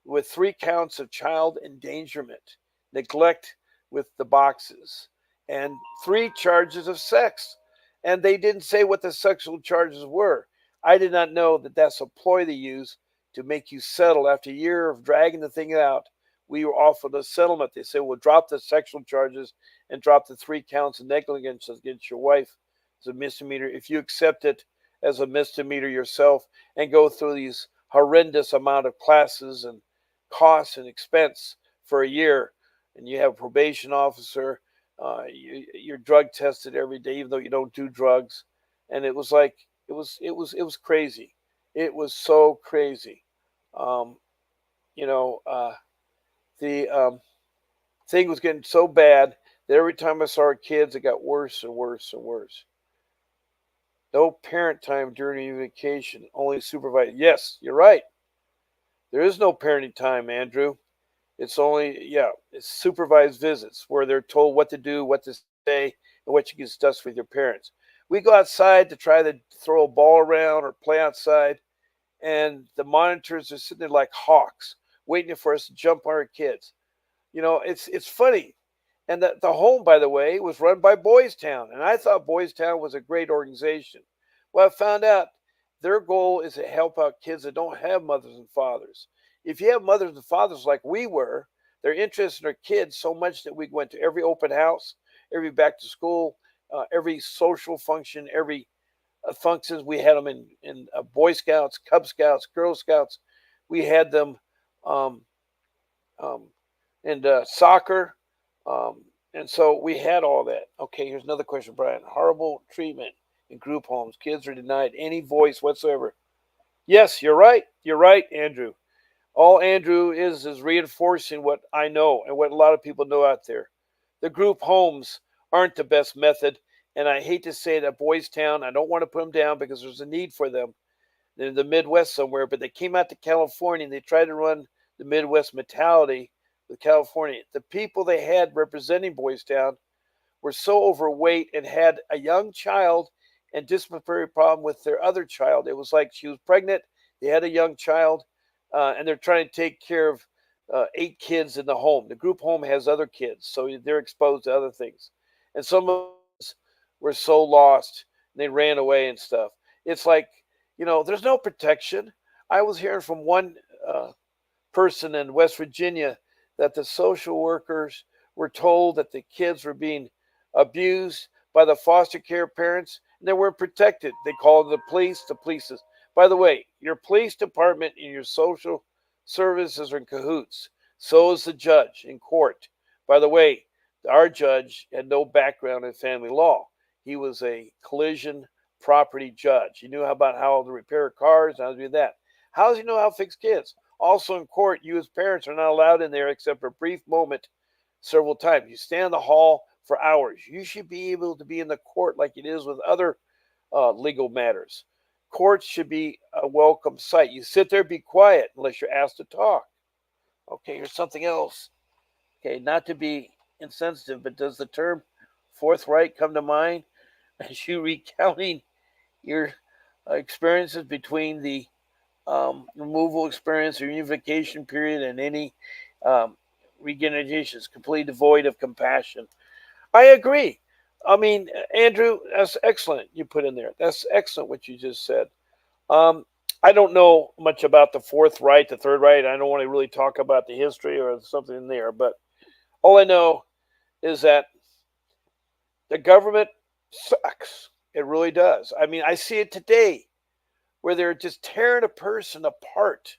with 3 counts of child endangerment, neglect with the boxes, and 3 charges of sex. And they didn't say what the sexual charges were. I did not know that that's a ploy they use to make you settle. After a year of dragging the thing out, we were offered a settlement. They said, we'll drop the sexual charges and drop the 3 counts of negligence against your wife as a misdemeanor if you accept it as a misdemeanor yourself and go through these horrendous amount of classes and costs and expense for a year. And you have a probation officer. You're drug tested every day, even though you don't do drugs. And it was like it was crazy. It was so crazy. Um, you know, the thing was getting so bad that every time I saw our kids, it got worse and worse and worse. No parent time during vacation, only supervised. Yes, you're right. There is no parenting time, Andrew. It's only, it's supervised visits where they're told what to do, what to say, and what you can discuss with your parents. We go outside to try to throw a ball around or play outside, and the monitors are sitting there like hawks, waiting for us to jump on our kids. It's funny. And the home, by the way, was run by Boys Town, and I thought Boys Town was a great organization. Well, I found out their goal is to help out kids that don't have mothers and fathers. If you have mothers and fathers like we were, they're interested in their kids so much that we went to every open house, every back to school, every social function, every functions. We had them in Boy Scouts, Cub Scouts, Girl Scouts. We had them um, um, and soccer. And so we had all that. Okay, here's another question, Brian. Horrible treatment in group homes. Kids are denied any voice whatsoever. Yes, you're right. You're right, Andrew. All Andrew is reinforcing what I know and what a lot of people know out there. The group homes aren't the best method. And I hate to say that Boys Town, I don't want to put them down because there's a need for them. They're in the Midwest somewhere, but they came out to California and they tried to run the Midwest mentality with California. The people they had representing Boys Town were so overweight and had a young child and disciplinary problem with their other child. It was like she was pregnant, they had a young child, and they're trying to take care of 8 kids in the home. The group home has other kids, so they're exposed to other things. And some of us were so lost, and they ran away and stuff. It's like, there's no protection. I was hearing from one person in West Virginia that the social workers were told that the kids were being abused by the foster care parents and they weren't protected. They called the police. The police is, by the way, your police department and your social services are in cahoots. So is the judge in court. By the way, our judge had no background in family law. He was a collision property judge. He knew about how to repair cars, how to do that. How does he know how to fix kids? Also in court, you as parents are not allowed in there except for a brief moment several times. You stand in the hall for hours. You should be able to be in the court like it is with other legal matters. Courts should be a welcome sight. You sit there, be quiet unless you're asked to talk. Okay, here's something else. Okay, not to be insensitive, but does the term forthright come to mind as you recounting your experiences between the removal experience or unification period and any um, regeneration is completely devoid of compassion? I agree. I mean, Andrew, that's excellent you put in there. That's excellent what you just said. Um, I don't know much about the Fourth Reich, the Third Reich. I don't want to really talk about the history or something in there, but all I know is that the government sucks. It really does. I mean, I see it today where they're just tearing a person apart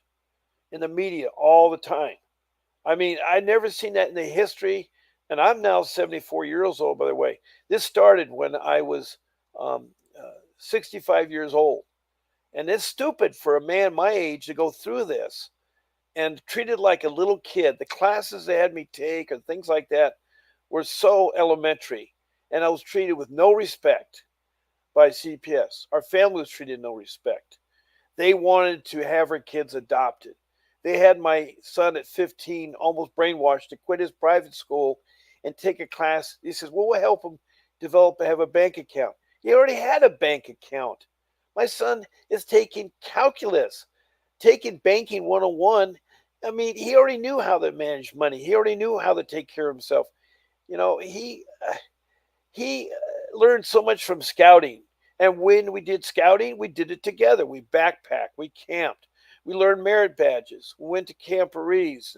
in the media all the time. I mean, I never seen that in the history, and I'm now 74 years old, by the way. This started when I was 65 years old. And it's stupid for a man my age to go through this and treated like a little kid. The classes they had me take and things like that were so elementary. And I was treated with no respect by CPS. Our family was treated no respect. They wanted to have our kids adopted. They had my son at 15 almost brainwashed to quit his private school and take a class. He says, well, we'll help him develop and have a bank account. He already had a bank account. My son is taking calculus, taking banking 101. I mean, he already knew how to manage money. He already knew how to take care of himself. He learned so much from scouting. And when we did scouting, we did it together. We backpacked, we camped, we learned merit badges, we went to camporees,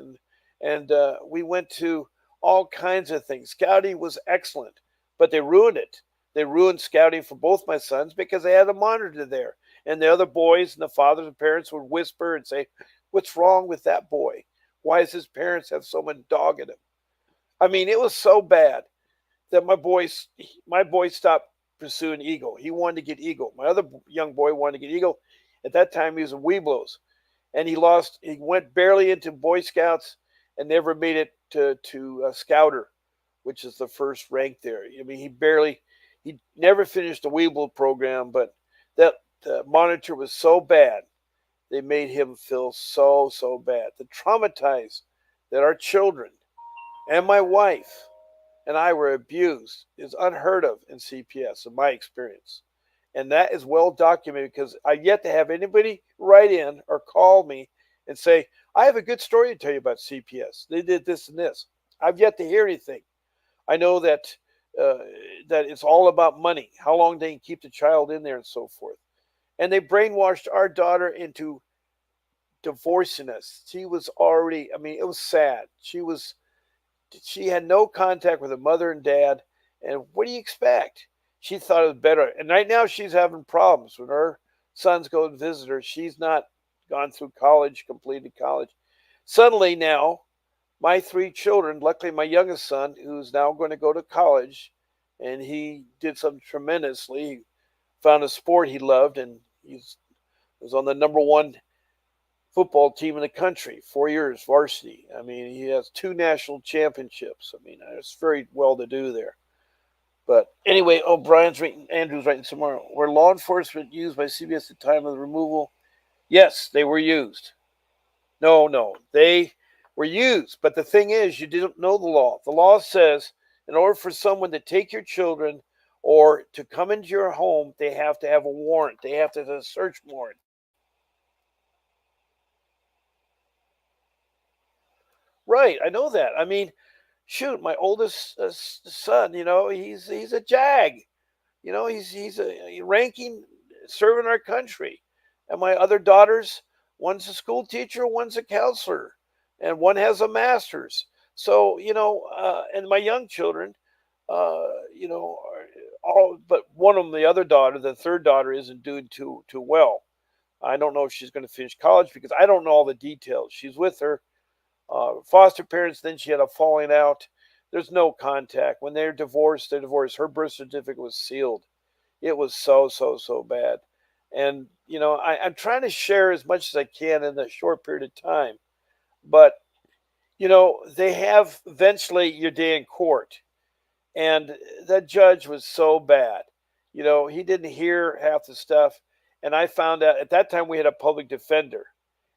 and we went to all kinds of things. Scouting was excellent, but they ruined it. They ruined scouting for both my sons because they had a monitor there. And the other boys and the fathers and parents would whisper and say, what's wrong with that boy? Why does his parents have so much dog in him? I mean, it was so bad that my boy stopped pursuing Eagle. He wanted to get Eagle. My other young boy wanted to get Eagle. At that time, he was in Weeblos. And he lost. He went barely into Boy Scouts and never made it to Scouter, which is the first rank there. I mean, he never finished the Weeble program, but that the monitor was so bad, they made him feel so bad. The traumatized that our children and my wife and I were abused is unheard of in CPS, in my experience. And that is well documented because I've yet to have anybody write in or call me and say, I have a good story to tell you about CPS. They did this and this. I've yet to hear anything. I know uh, that it's all about money, how long they can keep the child in there and so forth. And they brainwashed our daughter into divorcing us. She was already, I mean, it was sad. She had no contact with her mother and dad. And what do you expect? She thought it was better. And right now she's having problems. When her sons go and visit her, she's not gone through college, completed college. Suddenly now, my three children, luckily my youngest son, who's now going to go to college, and he did something tremendously. He found a sport he loved, and he's was on the number one football team in the country, 4 years varsity. I mean, he has two national championships. I mean, it's very well to do there. But anyway, Andrew's writing somewhere. Were law enforcement used by CBS at the time of the removal? Yes, they were used. No, they were used. But the thing is, you didn't know the law. The law says in order for someone to take your children or to come into your home, they have to have a warrant. They have to have a search warrant. Right, I know that. I mean, shoot, my oldest son, he's a jag. He's a ranking serving our country. And my other daughters, one's a school teacher, one's a counselor, and one has a master's. So, and my young children, are all but one of them, the other daughter, the third daughter, isn't doing too well. I don't know if she's going to finish college because I don't know all the details. She's with her foster parents. Then she had a falling out. There's no contact. When they're divorced, they're divorced. Her birth certificate was sealed. It was so bad. And, I'm trying to share as much as I can in a short period of time. But, they have eventually your day in court. And that judge was so bad. He didn't hear half the stuff. And I found out at that time we had a public defender.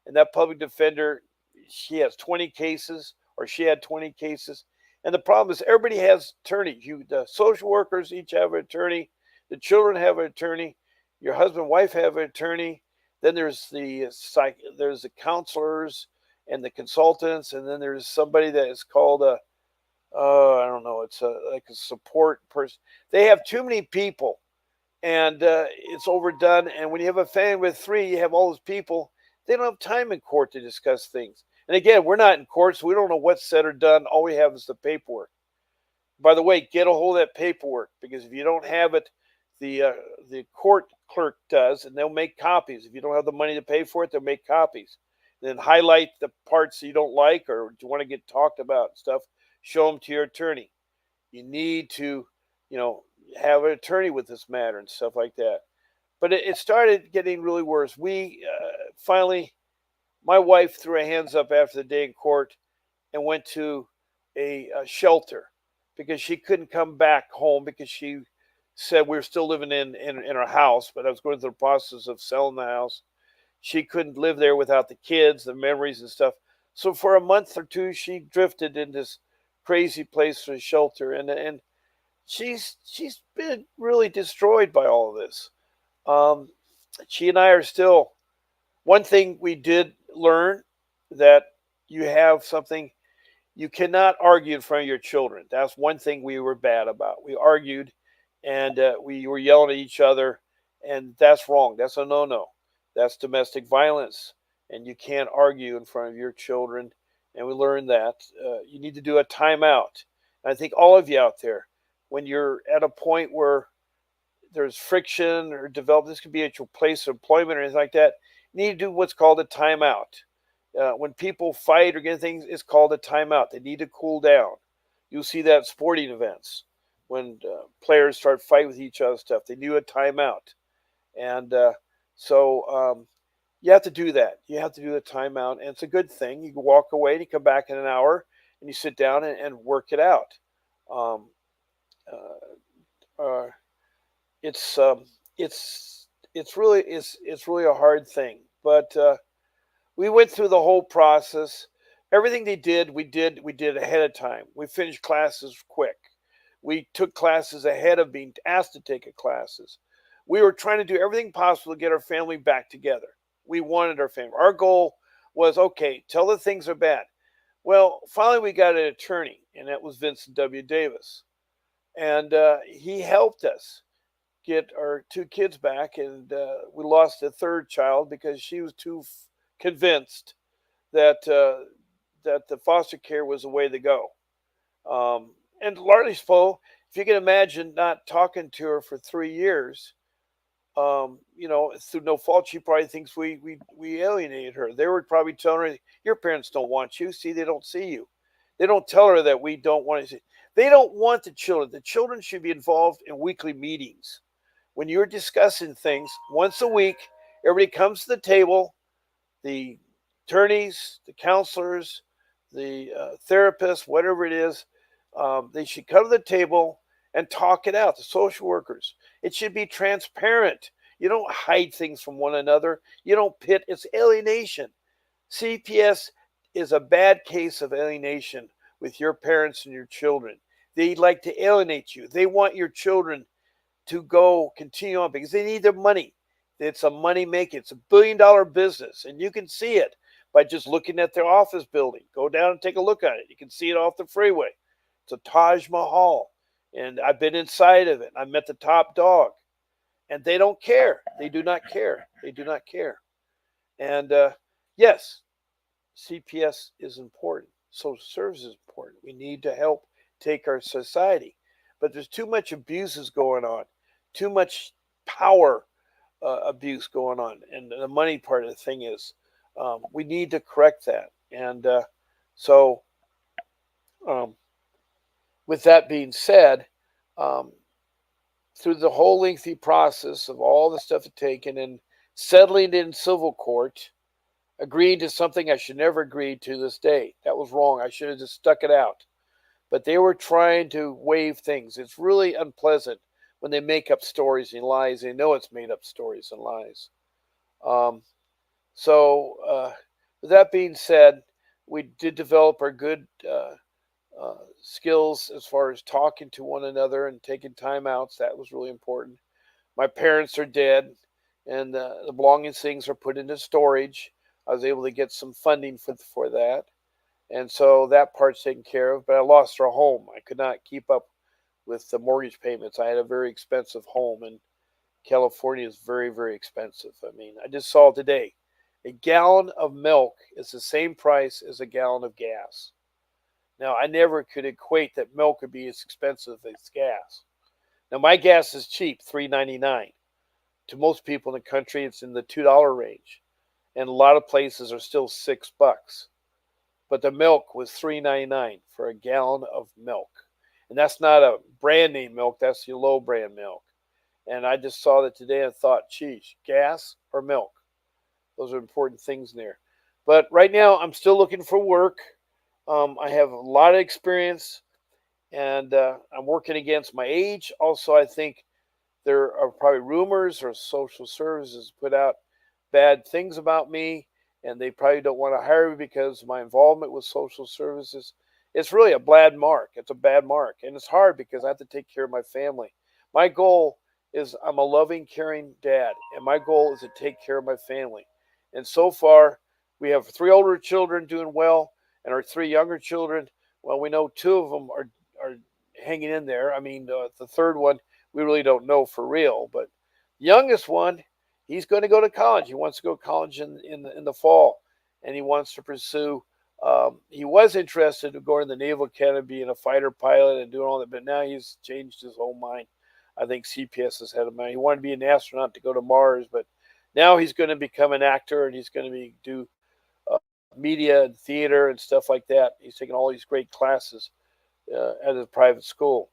And that public defender, she has 20 cases, or she had 20 cases. And the problem is everybody has attorneys. The social workers each have an attorney. The children have an attorney. Your husband, wife have an attorney. Then there's there's the counselors and the consultants, and then there's somebody that is called a I don't know. It's like a support person. They have too many people, and it's overdone. And when you have a family with three, you have all those people. They don't have time in court to discuss things. And again, we're not in court, so we don't know what's said or done. All we have is the paperwork. By the way, get a hold of that paperwork because if you don't have it, the court clerk does, and they'll make copies. If you don't have the money to pay for it, they'll make copies. Then highlight the parts that you don't like or do you want to get talked about and stuff. Show them to your attorney. You need to, you know, have an attorney with this matter and stuff like that. But it started getting really worse. We finally, my wife threw her hands up after the day in court and went to a shelter because she couldn't come back home because she said we were still living in our house, but I was going through the process of selling the house. She couldn't live there without the kids, the memories and stuff. So for a month or two, she drifted in this crazy place for a shelter, and she's been really destroyed by all of this. Um, she and I are still. One thing we did learn that you have something you cannot argue in front of your children. That's one thing we were bad about. We argued and we were yelling at each other, and that's wrong. That's a no-no. That's domestic violence, and you can't argue in front of your children. And we learned that you need to do a timeout. And I think all of you out there, when you're at a point where there's friction or develop, this could be at your place of employment or anything like that, you need to do what's called a timeout. When people fight or get things, it's called a timeout. They need to cool down. You'll see that at sporting events when players start fighting with each other stuff. They do a timeout, and you have to do that. You have to do the timeout, and it's a good thing. You can walk away and you come back in an hour and you sit down and work it out. Um, uh, uh, it's um, it's really a hard thing, but we went through the whole process. Everything they did, we did ahead of time. We finished classes quick. We took classes ahead of being asked to take classes. We were trying to do everything possible to get our family back together. We wanted our family. Our goal was, okay, tell the things are bad. Well, finally we got an attorney, and that was Vincent W. Davis. And he helped us get our two kids back, and we lost a third child because she was too convinced that that the foster care was the way to go. And largely so, if you can imagine not talking to her for 3 years, through no fault, she probably thinks we alienated her. They were probably telling her, "Your parents don't want you. See, they don't see you." They don't tell her that we don't want to see. They don't want the children. The children should be involved in weekly meetings. When you're discussing things once a week, everybody comes to the table, the attorneys, the counselors, the therapists, whatever it is, they should come to the table and talk it out. The social workers. It should be transparent. You don't hide things from one another. You don't pit. It's alienation. CPS is a bad case of alienation with your parents and your children. They like to alienate you. They want your children to go continue on because they need their money. It's a money making. It's $1 billion business, and you can see it by just looking at their office building. Go down and take a look at it. You can see it off the freeway. It's a Taj Mahal, and I've been inside of it. I met the top dog, and they don't care. They do not care. They do not care. And yes, CPS is important. Social services is important. We need to help take our society, but there's too much abuses going on, too much power abuse going on, and the money part of the thing is we need to correct that. And so, um, with that being said, um, through the whole lengthy process of all the stuff it's taken and settling in civil court, agreeing to something I should never agree to this day. That was wrong. I should have just stuck it out. But they were trying to waive things. It's really unpleasant when they make up stories and lies. They know it's made up stories and lies. Um, so, with that being said, we did develop our good skills as far as talking to one another and taking time outs. That was really important. My parents are dead, and the belongings things are put into storage. I was able to get some funding for that, and so that part's taken care of. But I lost our home. I could not keep up with the mortgage payments. I had a very expensive home, and California is very, very expensive. I mean, I just saw today a gallon of milk is the same price as a gallon of gas. Now, I never could equate that milk would be as expensive as gas. Now, my gas is cheap, $3.99. To most people in the country, it's in the $2 range, and a lot of places are still $6. But the milk was $3.99 for a gallon of milk, and that's not a brand name milk. That's the low brand milk. And I just saw that today and thought, geez, gas or milk? Those are important things in there. But right now, I'm still looking for work. I have a lot of experience, and I'm working against my age. Also, I think there are probably rumors or social services put out bad things about me, and they probably don't want to hire me because of my involvement with social services. It's really a bad mark. It's a bad mark, and it's hard because I have to take care of my family. My goal is I'm a loving, caring dad, and my goal is to take care of my family. And so far, we have 3 older children doing well, and our 3 younger children. Well, we know 2 of them are hanging in there. I mean, the third one we really don't know for real, but the youngest one, he's going to go to college. He wants to go to college in the fall, and he wants to pursue. He was interested in going to the Naval Academy, being a fighter pilot, and doing all that, but now he's changed his whole mind. I think CPS has had him. He wanted to be an astronaut to go to Mars, but now he's going to become an actor, and he's going to do uh, media and theater and stuff like that. He's taking all these great classes at a private school.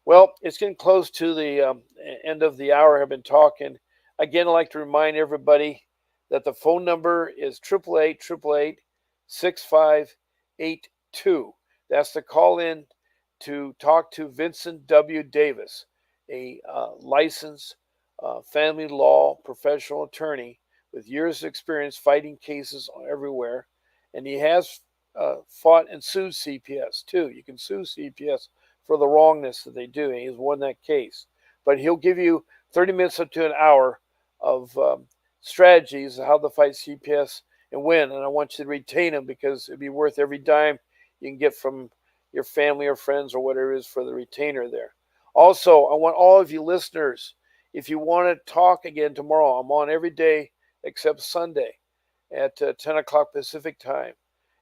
Well, it's getting close to the end of the hour. I've been talking. Again, I'd like to remind everybody that the phone number is 888-888-6582. That's the call in to talk to Vincent W. Davis, a licensed family law professional attorney with years of experience fighting cases everywhere. And he has fought and sued CPS too. You can sue CPS for the wrongness that they do. And he's won that case. But he'll give you 30 minutes up to an hour of strategies of how to fight CPS and win. And I want you to retain them because it'd be worth every dime you can get from your family or friends or whatever it is for the retainer there. Also, I want all of you listeners, if you want to talk again tomorrow, I'm on every day except Sunday at 10 o'clock Pacific time.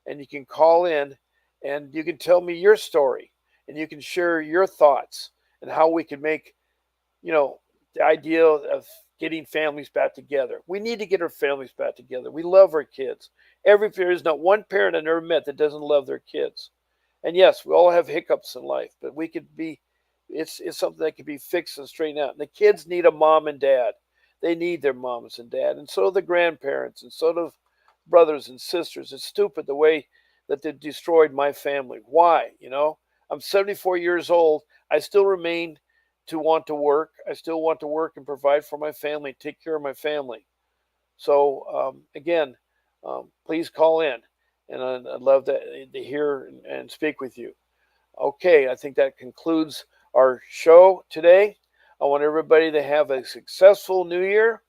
And you can call in and you can tell me your story and you can share your thoughts and how we can make, the idea of getting families back together. We need to get our families back together. We love our kids. There's not one parent I've ever met that doesn't love their kids. And yes, we all have hiccups in life, but it's something that can be fixed and straightened out. And the kids need a mom and dad. They need their moms and dad, and so do the grandparents, and so do brothers and sisters. It's stupid the way that they destroyed my family. Why? I'm 74 years old. I still remain to want to work. I still want to work and provide for my family, take care of my family. So again, please call in, and I'd love to hear and speak with you. Okay, I think that concludes our show today. I want everybody to have a successful new year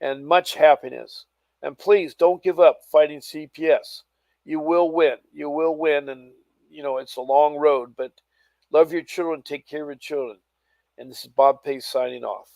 and much happiness. And please don't give up fighting CPS. You will win. You will win. And, it's a long road, but love your children. Take care of your children. And this is Bob Pace signing off.